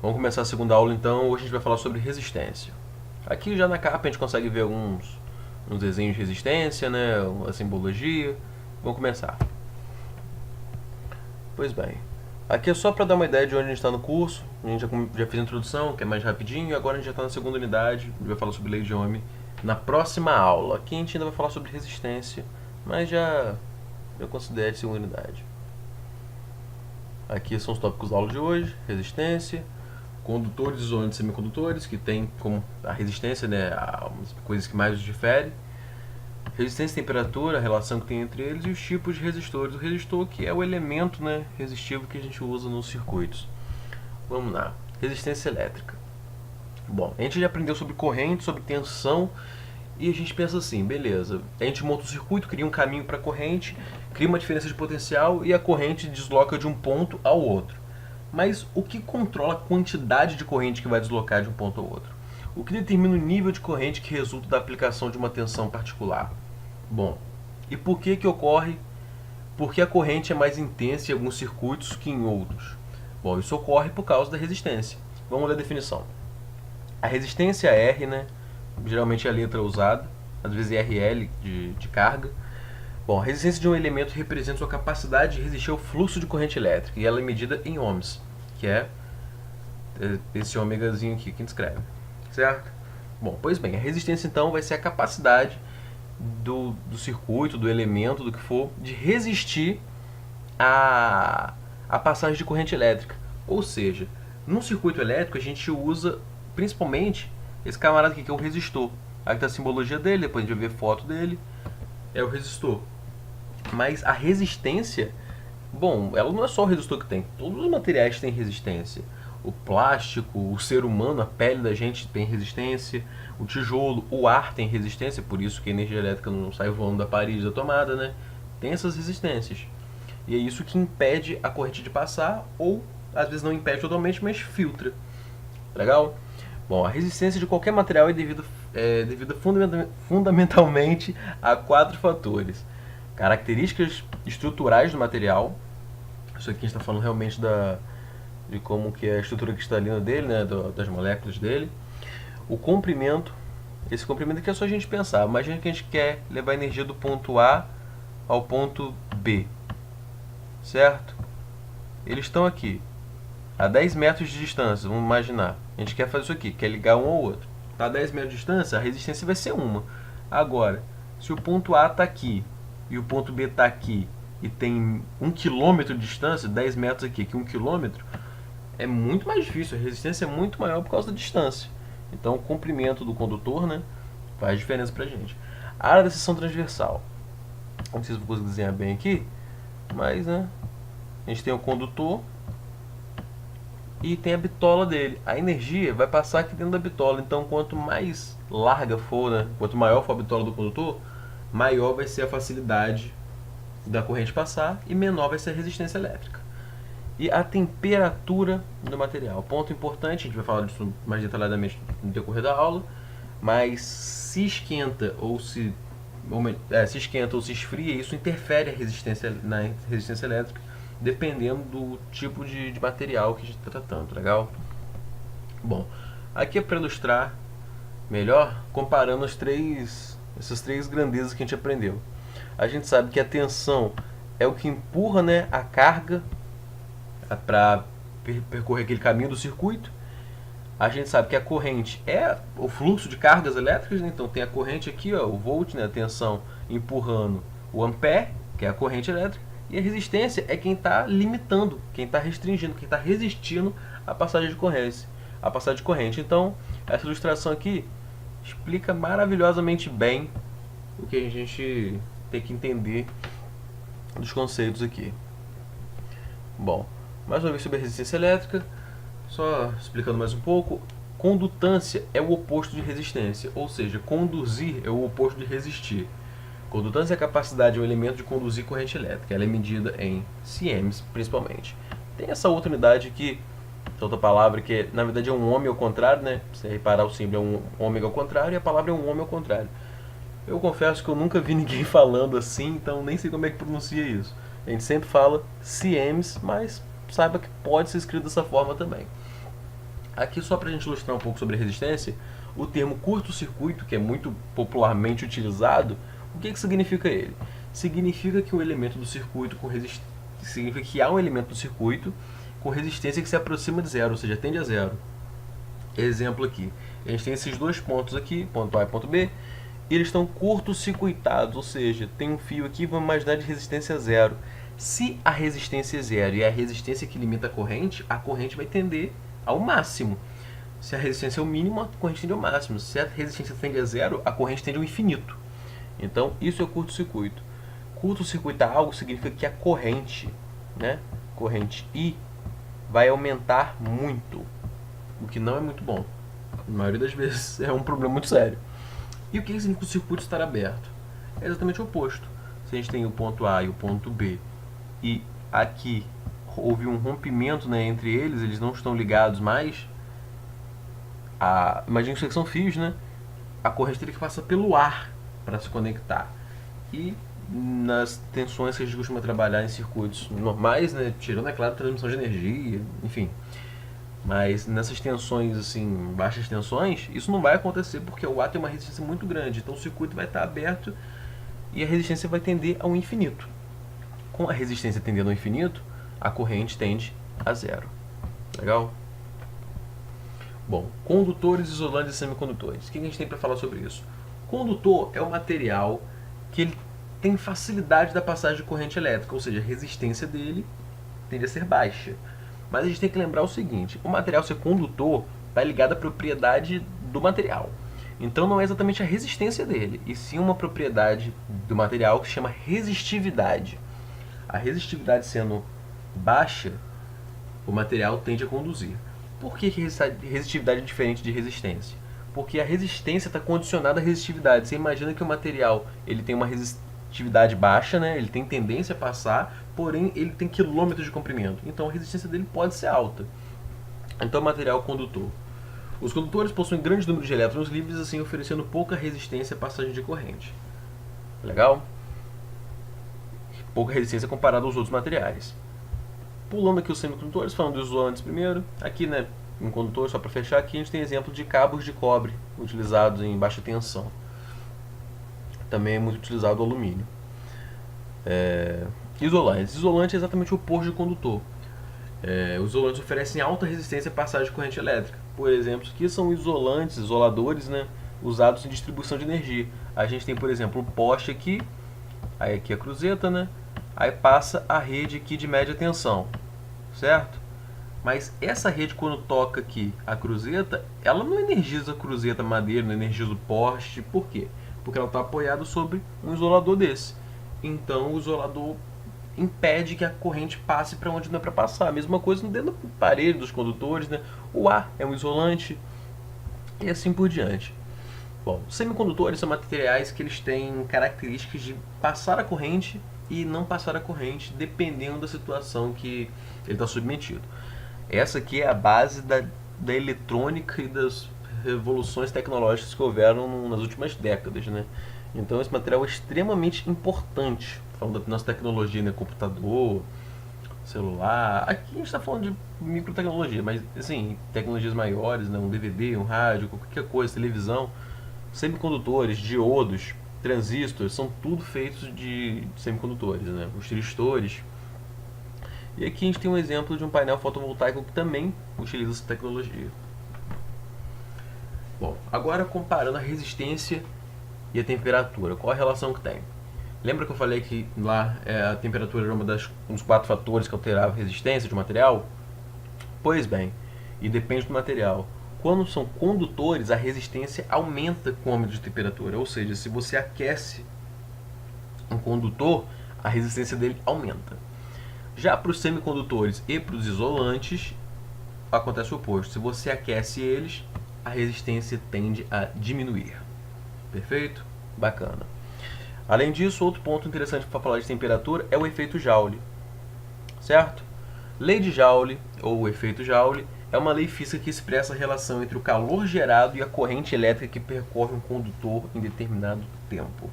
Vamos começar a segunda aula então. Hoje a gente vai falar sobre resistência. Aqui já na capa a gente consegue ver uns desenhos de resistência, né? Uma simbologia. Vamos começar. Pois bem, aqui é só para dar uma ideia de onde a gente está no curso. A gente já fez a introdução, que é mais rapidinho, e agora a gente já está na segunda unidade. A gente vai falar sobre lei de Ohm na próxima aula. Aqui a gente ainda vai falar sobre resistência, mas eu considero a segunda unidade. Aqui são os tópicos da aula de hoje: resistência, condutores e zonas de semicondutores, que tem como a resistência, né, as coisas que mais os diferem. Resistência e temperatura, a relação que tem entre eles, e os tipos de resistores. O resistor, que é o elemento, né, resistivo que a gente usa nos circuitos. Vamos lá. Resistência elétrica. Bom, a gente já aprendeu sobre corrente, sobre tensão, e a gente pensa assim, beleza, a gente monta um circuito, cria um caminho para a corrente, cria uma diferença de potencial e a corrente desloca de um ponto ao outro. Mas o que controla a quantidade de corrente que vai deslocar de um ponto ao outro? O que determina o nível de corrente que resulta da aplicação de uma tensão particular? Bom, e por que ocorre? Porque a corrente é mais intensa em alguns circuitos que em outros. Bom, isso ocorre por causa da resistência. Vamos ler a definição. A resistência R, né, geralmente é a letra usada, às vezes é RL de carga. Bom, a resistência de um elemento representa sua capacidade de resistir ao fluxo de corrente elétrica, e ela é medida em ohms, que é esse ômegazinho aqui que a gente escreve, certo? Bom, pois bem, a resistência então vai ser a capacidade do circuito, do elemento, do que for, de resistir a passagem de corrente elétrica. Ou seja, no circuito elétrico a gente usa principalmente esse camarada aqui, que é o resistor. Aqui está a simbologia dele, depois a gente vai ver foto dele. É o resistor. Mas a resistência, bom, ela não é só o resistor que tem. Todos os materiais têm resistência. O plástico, o ser humano, a pele da gente tem resistência. O tijolo, o ar tem resistência, por isso que a energia elétrica não sai voando da parede da tomada, né? Tem essas resistências. E é isso que impede a corrente de passar, ou às vezes não impede totalmente, mas filtra. Legal? Bom, a resistência de qualquer material é devida fundamentalmente a 4 fatores. Características estruturais do material. Isso aqui a gente está falando realmente de como que é a estrutura cristalina dele, né, das moléculas dele. O comprimento. Esse comprimento aqui é só a gente pensar. Imagina que a gente quer levar energia do ponto A ao ponto B. Certo? Eles estão aqui a 10 metros de distância, vamos imaginar. A gente quer fazer isso aqui, quer ligar um ao outro. Está a 10 metros de distância, a resistência vai ser uma. Agora, se o ponto A está aqui e o ponto B está aqui e tem 1 km de distância, 10 metros aqui, 1 km, é muito mais difícil, a resistência é muito maior por causa da distância. Então o comprimento do condutor, né, faz diferença pra gente. A área da seção transversal. Não sei se eu vou conseguir desenhar bem aqui, mas né, a gente tem o condutor e tem a bitola dele. A energia vai passar aqui dentro da bitola. Então quanto mais larga for, né, quanto maior for a bitola do condutor, maior vai ser a facilidade da corrente passar e menor vai ser a resistência elétrica. E a temperatura do material. Ponto importante, a gente vai falar disso mais detalhadamente no decorrer da aula, mas se esquenta ou se esfria, isso interfere na resistência elétrica, dependendo do tipo de material que a gente está tratando, legal? Bom, aqui é para ilustrar melhor, comparando essas três grandezas que a gente aprendeu. A gente sabe que a tensão é o que empurra, né, a carga para percorrer aquele caminho do circuito. A gente sabe que a corrente é o fluxo de cargas elétricas, né? Então tem a corrente aqui, ó, o volt, né, a tensão empurrando o ampere, que é a corrente elétrica, e a resistência é quem está limitando, quem está restringindo, quem está resistindo a passagem de corrente. Então essa ilustração aqui explica maravilhosamente bem o que a gente tem que entender dos conceitos aqui. Bom, mais uma vez sobre a resistência elétrica, só explicando mais um pouco. Condutância é o oposto de resistência, ou seja, conduzir é o oposto de resistir. Condutância é a capacidade de um elemento de conduzir corrente elétrica. Ela é medida em siems, principalmente. Tem essa outra unidade aqui, outra palavra que na verdade é um ohm ao contrário, né? Se você reparar, o símbolo é um ômega ao contrário e a palavra é um ohm ao contrário. Eu confesso que eu nunca vi ninguém falando assim, então nem sei como é que pronuncia isso. A gente sempre fala siems, mas saiba que pode ser escrito dessa forma também. Aqui, só para a gente ilustrar um pouco sobre resistência, o termo curto-circuito, que é muito popularmente utilizado, o que significa ele? Significa que o elemento do circuito com significa que há um elemento do circuito com resistência que se aproxima de zero, ou seja, tende a zero. Exemplo aqui, a gente tem esses dois pontos aqui, ponto A e ponto B, e eles estão curto-circuitados, ou seja, tem um fio aqui, vamos imaginar de resistência zero. Se a resistência é zero e é a resistência que limita a corrente vai tender ao máximo. Se a resistência é o mínimo, a corrente tende ao máximo. Se a resistência tende a zero, a corrente tende ao infinito. Então, isso é curto-circuito. Curto-circuitar algo significa que a corrente, né, corrente I, vai aumentar muito, o que não é muito bom. Na maioria das vezes é um problema muito sério. E o que significa o circuito estar aberto? É exatamente o oposto. Se a gente tem o ponto A e o ponto B, e aqui houve um rompimento, né, entre eles não estão ligados mais, imagina que são fios, né? A corrente teria que passar pelo ar para se conectar. E nas tensões que a gente costuma trabalhar em circuitos normais, né, tirando, é claro, a transmissão de energia, enfim. Mas nessas tensões, assim, baixas tensões, isso não vai acontecer porque o ar tem uma resistência muito grande. Então o circuito vai estar aberto e a resistência vai tender ao infinito. Com a resistência tendendo ao infinito, a corrente tende a zero. Legal? Bom, condutores, isolantes e semicondutores. O que a gente tem para falar sobre isso? Condutor é um material que ele tem facilidade da passagem de corrente elétrica, ou seja, a resistência dele tende a ser baixa. Mas a gente tem que lembrar o seguinte, o material ser condutor está ligado à propriedade do material. Então não é exatamente a resistência dele, e sim uma propriedade do material que se chama resistividade. A resistividade sendo baixa, o material tende a conduzir. Por que resistividade é diferente de resistência? Porque a resistência está condicionada à resistividade. Você imagina que o material ele tem uma resistividade baixa, né? Ele tem tendência a passar, porém ele tem quilômetros de comprimento. Então a resistência dele pode ser alta. Então o material condutor. Os condutores possuem grande número de elétrons livres, assim oferecendo pouca resistência à passagem de corrente. Legal? Pouca resistência comparada aos outros materiais. Pulando aqui os semicondutores, falando dos isolantes primeiro. Aqui, né, um condutor, só para fechar aqui, a gente tem exemplo de cabos de cobre utilizados em baixa tensão. Também é muito utilizado o alumínio. Isolantes. Isolante é exatamente o oposto de condutor. Os isolantes oferecem alta resistência à passagem de corrente elétrica. Por exemplo, aqui são isolantes, isoladores, né, usados em distribuição de energia. A gente tem, por exemplo, o poste aqui, aí aqui a cruzeta, né? Aí passa a rede aqui de média tensão, certo? Mas essa rede, quando toca aqui a cruzeta, ela não energiza a cruzeta madeira, não energiza o poste. Por quê? Porque ela está apoiada sobre um isolador desse. Então o isolador impede que a corrente passe para onde não é para passar. A mesma coisa dentro da parede dos condutores, né? O ar é um isolante e assim por diante. Bom, semicondutores são materiais que eles têm características de passar a corrente e não passar a corrente, dependendo da situação que ele está submetido. Essa aqui é a base da eletrônica e das revoluções tecnológicas que houveram nas últimas décadas, né? Então esse material é extremamente importante, falando da nossa tecnologia, né? Computador, celular. Aqui a gente está falando de microtecnologia, mas assim, tecnologias maiores, né? Um DVD, um rádio, qualquer coisa, televisão, semicondutores, diodos, transistores, são tudo feitos de semicondutores, né? Os tristores. E aqui a gente tem um exemplo de um painel fotovoltaico que também utiliza essa tecnologia. Bom, agora comparando a resistência e a temperatura, qual a relação que tem? Lembra que eu falei que lá a temperatura era um dos 4 fatores que alterava a resistência de um material? Pois bem, e depende do material. Quando são condutores, a resistência aumenta com o aumento de temperatura. Ou seja, se você aquece um condutor, a resistência dele aumenta. Já para os semicondutores e para os isolantes, acontece o oposto. Se você aquece eles, a resistência tende a diminuir. Perfeito? Bacana. Além disso, outro ponto interessante para falar de temperatura é o efeito Joule. Certo? Lei de Joule, ou efeito Joule, é uma lei física que expressa a relação entre o calor gerado e a corrente elétrica que percorre um condutor em determinado tempo.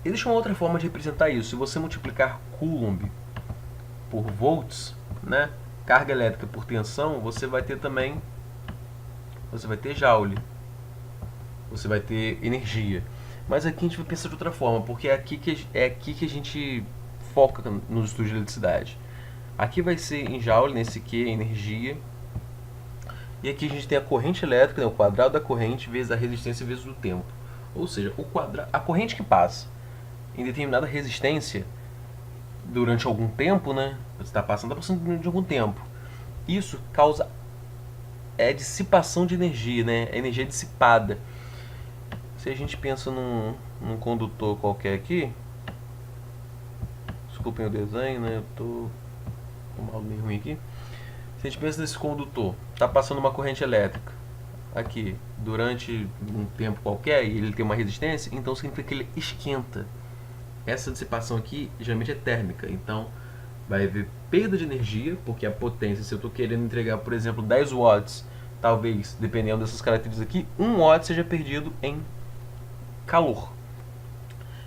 Existe uma outra forma de representar isso. Se você multiplicar Coulomb por volts, né, carga elétrica por tensão, você vai ter também você vai ter joule, você vai ter energia. Mas aqui a gente vai pensar de outra forma, porque é aqui que a gente foca nos estudos de eletricidade. Aqui vai ser em joule, nesse Q, energia. E aqui a gente tem a corrente elétrica, né, o quadrado da corrente vezes a resistência vezes o tempo. Ou seja, a corrente que passa em determinada resistência durante algum tempo, né? Você está passando durante algum tempo. Isso causa dissipação de energia, né? A energia dissipada. Se a gente pensa num condutor qualquer aqui, desculpem o desenho, né? Eu tô com um meio ruim aqui. Se a gente pensa nesse condutor, está passando uma corrente elétrica aqui durante um tempo qualquer e ele tem uma resistência, então significa que ele esquenta. Essa dissipação aqui geralmente é térmica, então vai haver perda de energia, porque a potência, se eu estou querendo entregar, por exemplo, 10 watts, talvez, dependendo dessas características aqui, 1 watt seja perdido em calor.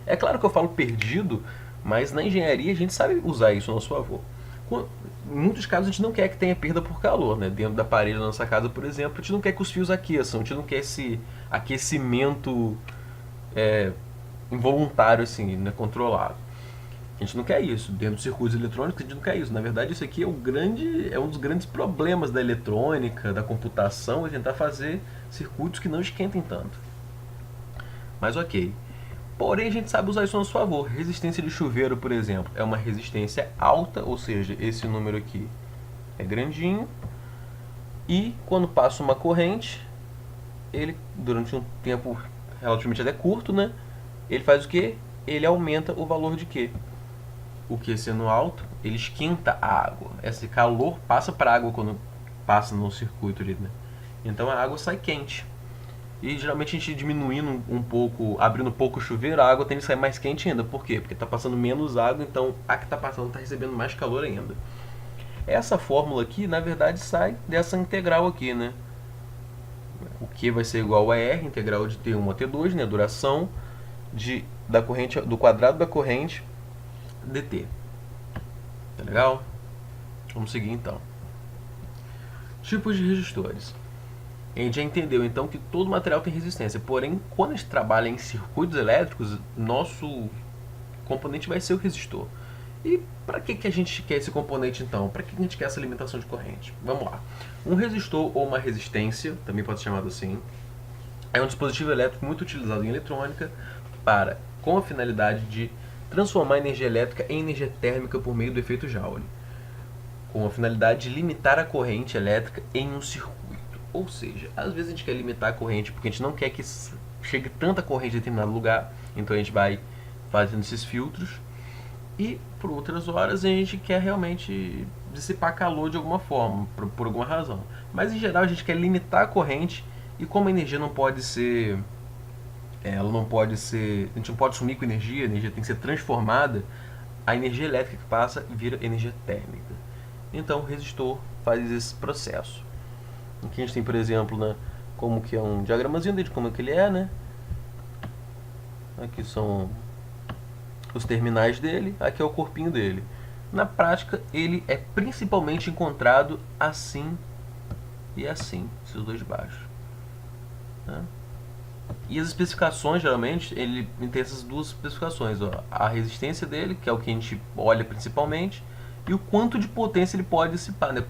É claro que eu falo perdido, mas na engenharia a gente sabe usar isso a nosso favor. Em muitos casos a gente não quer que tenha perda por calor, né? Dentro da parede da nossa casa, por exemplo, a gente não quer que os fios aqueçam, a gente não quer esse aquecimento involuntário, assim, né? Controlado. A gente não quer isso. Dentro dos circuitos eletrônicos a gente não quer isso. Na verdade, isso aqui é um dos grandes problemas da eletrônica, da computação, é tentar fazer circuitos que não esquentem tanto. Mas ok. Porém, a gente sabe usar isso a nosso favor. Resistência de chuveiro, por exemplo, é uma resistência alta, ou seja, esse número aqui é grandinho. E quando passa uma corrente, ele, durante um tempo relativamente até curto, né? Ele faz o quê? Ele aumenta o valor de quê? O que sendo alto, ele esquenta a água. Esse calor passa para a água quando passa no circuito ali, né? Então a água sai quente. E geralmente a gente diminuindo um pouco, abrindo um pouco o chuveiro, a água tende a sair mais quente ainda. Por quê? Porque está passando menos água, então a que está passando está recebendo mais calor ainda. Essa fórmula aqui, na verdade, sai dessa integral aqui, né? O Q vai ser igual a R, integral de T1 a T2, né? Duração da corrente, do quadrado da corrente dt. Tá legal? Vamos seguir então. Tipos de resistores. A gente já entendeu então que todo material tem resistência, porém, quando a gente trabalha em circuitos elétricos, nosso componente vai ser o resistor. E para que a gente quer esse componente então? Para que a gente quer essa limitação de corrente? Vamos lá. Um resistor ou uma resistência, também pode ser chamado assim, é um dispositivo elétrico muito utilizado em eletrônica com a finalidade de transformar a energia elétrica em energia térmica por meio do efeito Joule, com a finalidade de limitar a corrente elétrica em um circuito. Ou seja, às vezes a gente quer limitar a corrente porque a gente não quer que chegue tanta corrente em determinado lugar, então a gente vai fazendo esses filtros. E por outras horas a gente quer realmente dissipar calor de alguma forma, por alguma razão. Mas em geral a gente quer limitar a corrente, e como a energia não pode ser... a gente não pode sumir com energia, a energia tem que ser transformada, a energia elétrica que passa vira energia térmica. Então o resistor faz esse processo. Aqui a gente tem, por exemplo, né, como que é um diagramazinho de como é que ele é, né? Aqui são os terminais dele, aqui é o corpinho dele. Na prática, ele é principalmente encontrado assim e assim, esses dois de baixo. Né? E as especificações, geralmente, ele tem essas duas especificações. Ó. A resistência dele, que é o que a gente olha principalmente, e o quanto de potência ele pode dissipar, né?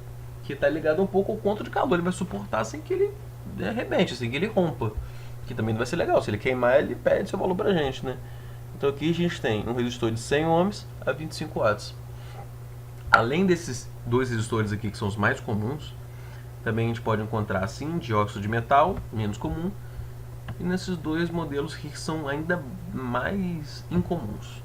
Que está ligado um pouco ao quanto de calor ele vai suportar sem que ele arrebente, sem que ele rompa. Que também não vai ser legal. Se ele queimar, ele perde seu valor pra gente, né? Então aqui a gente tem um resistor de 100 ohms a 25 watts. Além desses dois resistores aqui, que são os mais comuns, também a gente pode encontrar, assim, dióxido de metal, menos comum, e nesses dois modelos que são ainda mais incomuns.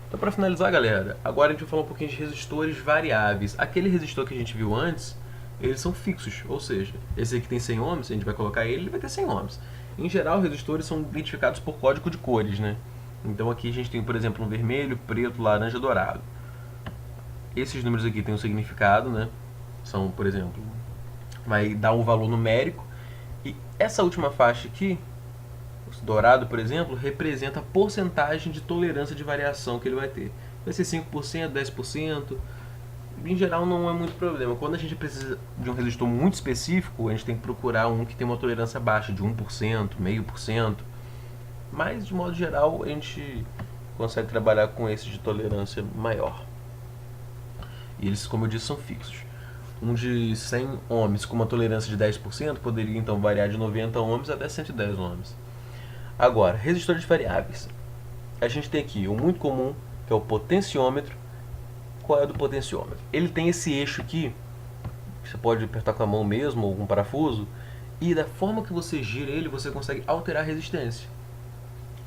Então, para finalizar, galera, agora a gente vai falar um pouquinho de resistores variáveis. Aquele resistor que a gente viu antes, eles são fixos, ou seja, esse aqui tem 100 ohms, a gente vai colocar ele vai ter 100 ohms. Em geral, resistores são identificados por código de cores, né? Então aqui a gente tem, por exemplo, um vermelho, preto, laranja, dourado. Esses números aqui têm um significado, né? São, por exemplo, vai dar um valor numérico. E essa última faixa aqui, dourado, por exemplo, representa a porcentagem de tolerância de variação que ele vai ter. Vai ser 5%, 10%. em geral não é muito problema. Quando a gente precisa de um resistor muito específico, a gente tem que procurar um que tem uma tolerância baixa, de 1%, 0,5%. Mas, de modo geral, a gente consegue trabalhar com esse de tolerância maior. E eles, como eu disse, são fixos. Um de 100 ohms com uma tolerância de 10% poderia então variar de 90 ohms até 110 ohms. Agora, resistores variáveis. A gente tem aqui o muito comum, que é o potenciômetro. Qual é o do potenciômetro? Ele tem esse eixo aqui, que você pode apertar com a mão mesmo ou com um parafuso, e da forma que você gira ele, você consegue alterar a resistência.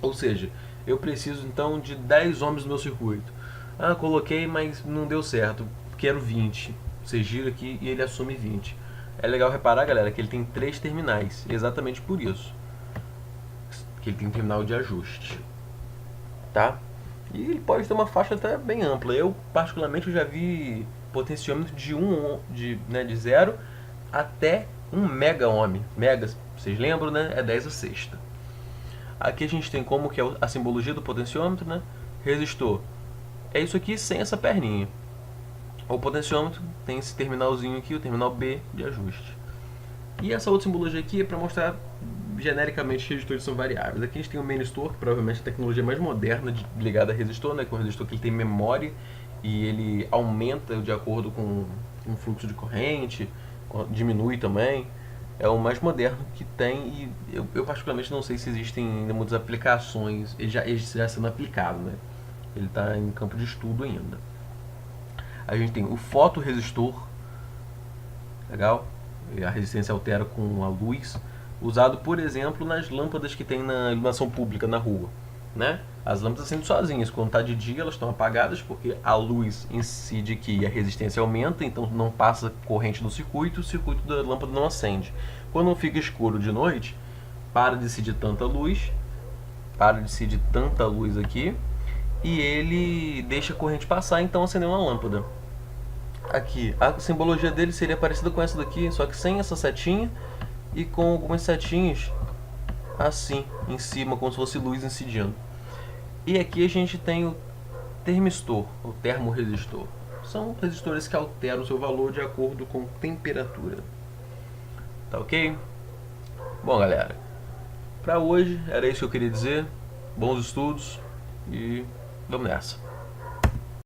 Ou seja, eu preciso então de 10 ohms no meu circuito. Ah, coloquei, mas não deu certo. Quero 20. Você gira aqui e ele assume 20. É legal reparar, galera, que ele tem 3 terminais. Exatamente por isso. Que ele tem um terminal de ajuste. Tá? E ele pode ter uma faixa até bem ampla. Eu, particularmente, já vi potenciômetro de 0 até 1 mega ohm. Megas, vocês lembram, né? É 10 a sexta. Aqui a gente tem como que é a simbologia do potenciômetro, né? Resistor. É isso aqui sem essa perninha. O potenciômetro tem esse terminalzinho aqui, o terminal B de ajuste. E essa outra simbologia aqui é para mostrar genericamente que resistores são variáveis. Aqui a gente tem o Menistor, que provavelmente é a tecnologia mais moderna ligada a resistor, né? Que é um resistor que ele tem memória e ele aumenta de acordo com o fluxo de corrente, diminui também. É o mais moderno que tem e eu particularmente não sei se existem ainda muitas aplicações. Ele já sendo aplicado, né? Ele está em campo de estudo ainda. A gente tem o fotoresistor, legal? A resistência altera com a luz, usado, por exemplo, nas lâmpadas que tem na iluminação pública na rua, né? As lâmpadas acendem sozinhas, quando está de dia elas estão apagadas porque a luz incide aqui e a resistência aumenta, então não passa corrente no circuito, o circuito da lâmpada não acende. Quando fica escuro de noite, para de incidir tanta luz, aqui, e ele deixa a corrente passar, então acender uma lâmpada. Aqui, a simbologia dele seria parecida com essa daqui, só que sem essa setinha e com algumas setinhas assim, em cima, como se fosse luz incidindo. E aqui a gente tem o termistor, o termoresistor. São resistores que alteram o seu valor de acordo com temperatura. Tá ok? Bom, galera, para hoje era isso que eu queria dizer. Bons estudos e vamos nessa.